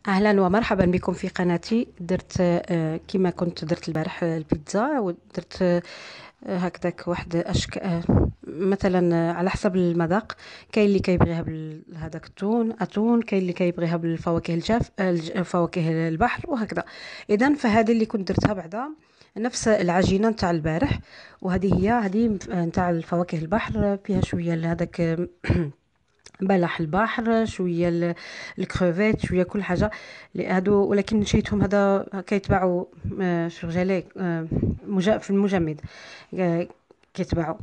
اهلا ومرحبا بكم في قناتي. درت كما كنت درت البارح البيتزا، ودرت هكذاك واحد مثلا على حسب المذاق. كاين اللي كيبغيها هذاك اتون، كاين اللي كيبغيها بالفواكه فواكه البحر وهكذا. اذا فهذه اللي كنت درتها بعدا نفس العجينه نتاع البارح، وهذه هذه نتاع الفواكه البحر، فيها شويه هذاك بلح البحر، شويه الكروفيت، شويه كل حاجه هادو، ولكن شريتهم هذا كيتباعوا شغالي في المجمد، آه، كيتباعوا.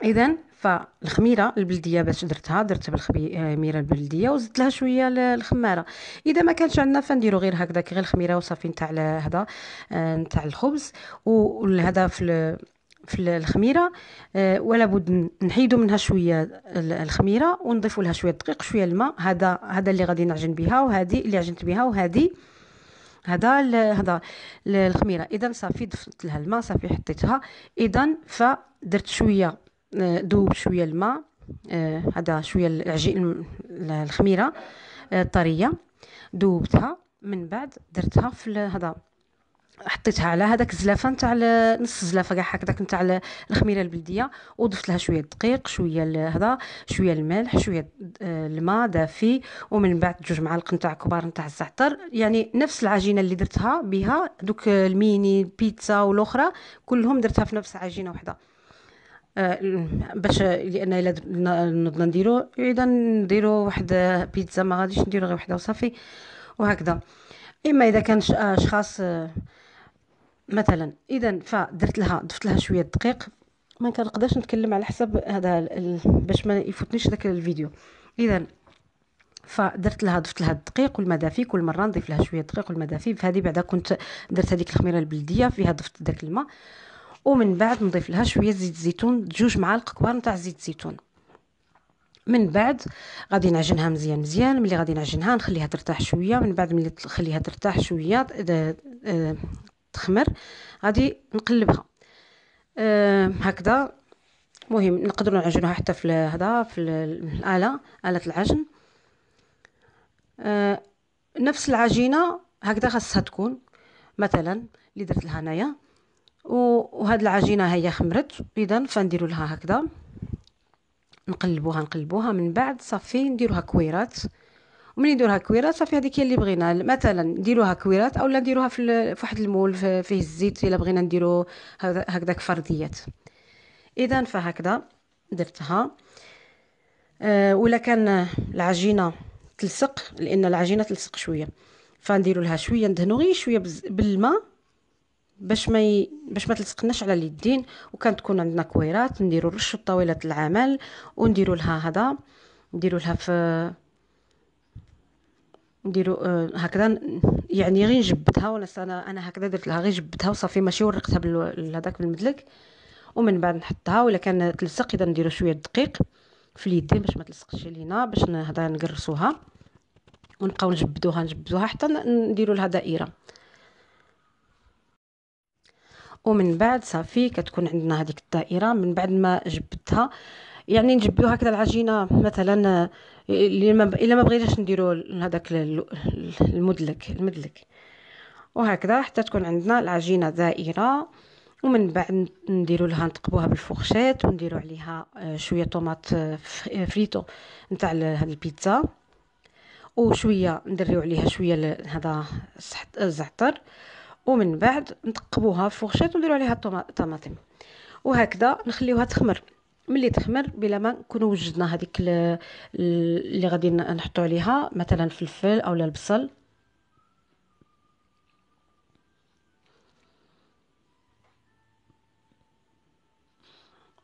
اذا فالخميره البلديه باش درت بالخميره البلديه وزدت لها شويه الخماره. اذا ما كانش عندنا فنديروا غير هكذاك، غير الخميره وصافي نتاع هذا نتاع الخبز. وهذا في الخميره، ولا بد نحيدوا منها شويه الخميره ونضيفوا لها شويه دقيق شويه الماء. هذا اللي غادي نعجن بها، وهذه اللي عجنت بها، وهذه هذا الخميره. اذا صافي ضفت لها الماء، صافي حطيتها. اذا فدرت شويه، ذوب شويه الماء، هذا شويه العجين الخميره الطريه، ذوبتها. من بعد درتها في هذا، حطيتها على هذاك الزلافه نتاع نص زلافه كاع هكذاك نتاع الخميره البلديه، وضفت لها شويه دقيق، شويه هذا، شويه الملح، شويه الماء دافي. ومن بعد 2 معالق نتاع كبار نتاع الزعتر، يعني نفس العجينه اللي درتها بها دوك الميني بيتزا والاخرى، كلهم درتها في نفس عجينه واحده. باش لان الا نضنا نديرو واحد بيتزا، ما غاديش نديرو غير وحده وصافي وهكذا. اما اذا كان اشخاص مثلا، اذا ضفت لها شويه دقيق. ما كنقدرش نتكلم على حسب هذا باش ما يفوتنيش داك الفيديو. اذا ضفت لها الدقيق والماء دافي، كل مره نضيف لها شويه دقيق والماء دافي. فهذه بعدا كنت درت هذيك الخميره البلديه فيها ضفت داك الماء. ومن بعد نضيف لها شويه زيت الزيتون، 2 معالق كبار نتاع زيت الزيتون. من بعد غادي نعجنها مزيان مزيان. ملي غادي نعجنها نخليها ترتاح شويه. من بعد ملي تخليها ترتاح شويه تخمر، غادي نقلبها هكذا. مهم نقدروا نعجنوها حتى في هذا، في آلة العجن. نفس العجينه هكذا خاصها تكون، مثلا اللي درت لها انايا. وهاد العجينه هي خمرت، اذا فنديروا لها هكذا، نقلبوها. من بعد صافي نديروها كويرات. ومن نديروها كويرات صافي، هذيك هي اللي بغينا. مثلا نديروها كويرات اولا نديروها في واحد المول فيه الزيت، الا بغينا نديرو هكذاك فرديات. اذا فهكذا درتها. ولا كان العجينه تلصق، لان العجينه تلصق شويه، فنديروا لها شويه، ندهنوا غير شويه بالماء باش ما تلصقناش على اليدين. وكانت تكون عندنا كويرات نديروا رش طاوله العمل، ونديروا لها هذا، نديروا لها في نديروا هكذا. يعني غير نجبدها، ولا انا هكذا درت لها، غير جبدتها وصافي، ماشي ورقتها هذاك بالمدلك. ومن بعد نحطها. ولا كان تلصق، اذا نديروا شويه دقيق في اليدين باش ما تلصقش لينا، باش هذا نقرصوها ونبقاو نجبدوها حتى نديروا لها دائره. ومن بعد صافي كتكون عندنا هذيك الدائره. من بعد ما جبدتها، يعني نجبدوا هكذا العجينه مثلا، الا ما بغيناش نديروا هذاك المدلك، وهكذا حتى تكون عندنا العجينه دائره. ومن بعد نديروا لها، نتقبوها بالفورشيت، ونديروا عليها شويه طوماط فريتو نتاع هذه البيتزا، وشويه نديروا عليها شويه هذا الزعتر. ومن بعد نتقبوها في الفورشيت ونديروا عليها الطماطم، وهكذا نخليوها تخمر. ملي تخمر بلا ما نكونوا وجدنا هذيك اللي غادي نحطوا عليها مثلا فلفل اولا البصل.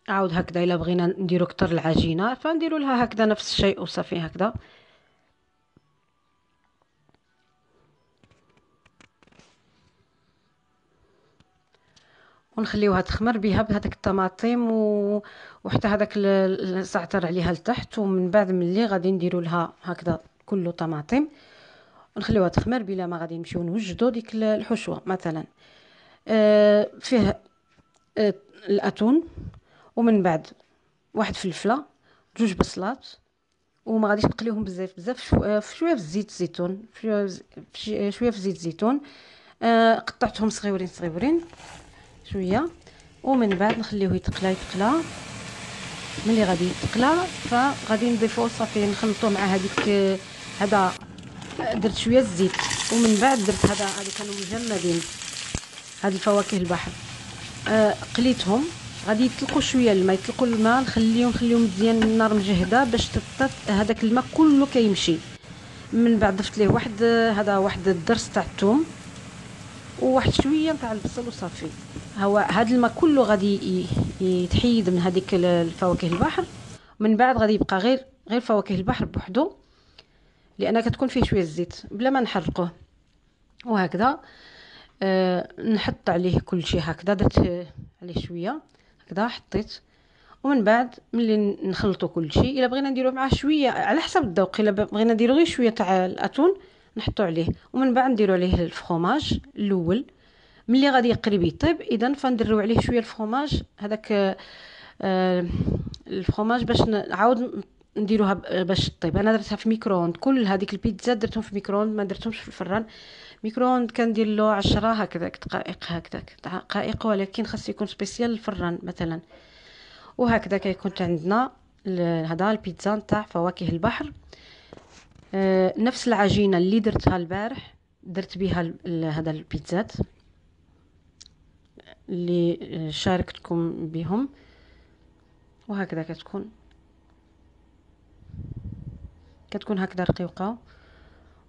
عاود هكذا الا بغينا نديرو كتر العجينه فنديروا لها هكذا نفس الشيء وصافي هكذا. ونخليوها تخمر بها بهذاك الطماطم وحتى هذاك الزعتر عليها لتحت. ومن بعد ملي غادي نديروا لها هكذا كله طماطم، ونخليوها تخمر بلا ما غادي نمشيو نوجدوا ديك الحشوه. مثلا فيه الاتون، ومن بعد واحد فلفله، 2 بصلات، وما غاديش تقليوهم بزاف في شويه في زيت الزيتون، شويه في زيت الزيتون. قطعتهم صغيورين شويه، ومن بعد نخليوه يتقلى. ملي غادي يتقلى فغادي نضيفوه صافي، نخلطوه مع هذيك هذا. درت شويه الزيت، ومن بعد درت هذا كانوا مجمدين، هاد الفواكه البحر. قليتهم، غادي يطلقوا شويه الماء، يطلقوا الماء، نخليهم مزيان، النار مجهده باش هذاك الماء كله كيمشي. من بعد ضفت ليه واحد الضرس تاع الثوم، وواحد شويه تاع البصل، وصافي. هاد الماء كله غادي يتحيد من هذيك الفواكه البحر. من بعد غادي يبقى غير فواكه البحر بوحدو، لان كتكون فيه شويه الزيت بلا ما نحرقوه. وهكذا نحط عليه كل شيء. هكذا درت عليه شويه، هكذا حطيت. ومن بعد ملي نخلطوا كل شيء، الا بغينا نديروه معاه شويه على حسب الذوق، الا بغينا نديرو غير شويه تاع الاتون نحطوا عليه. ومن بعد نديرو عليه الفرomاج الاول. ملي غادي يقرب يطيب اذا فنديرو عليه شويه الفرomاج هذاك، الفرomاج باش نعاود نديروها باش تطيب. انا درتها في ميكرووند، كل هذيك البيتزا درتهم في ميكرووند، ما درتهمش في الفران. ميكرووند كندير له 10 هكذاك دقائق، ولكن خاص يكون سبيسيال الفران مثلا. وهكذا كيكون عندنا هذا البيتزا نتاع فواكه البحر. نفس العجينه اللي درتها البارح درت بها هذا البيتزات اللي شاركتكم بهم. وهكذا كتكون هكذا رقيقه.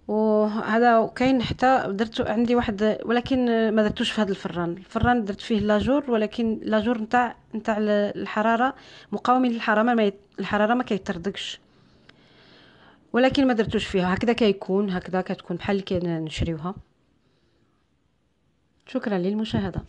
وهذا كاين حتى درت عندي واحد، ولكن ما درتوش في هذا الفران درت فيه لاجور، ولكن لاجور نتاع الحراره، مقاومين للحراره، الحراره ما كيطردقش، ولكن ما درتوش فيها. هكذا هكذا كتكون بحال اللي كنشريوها. شكرا للمشاهده.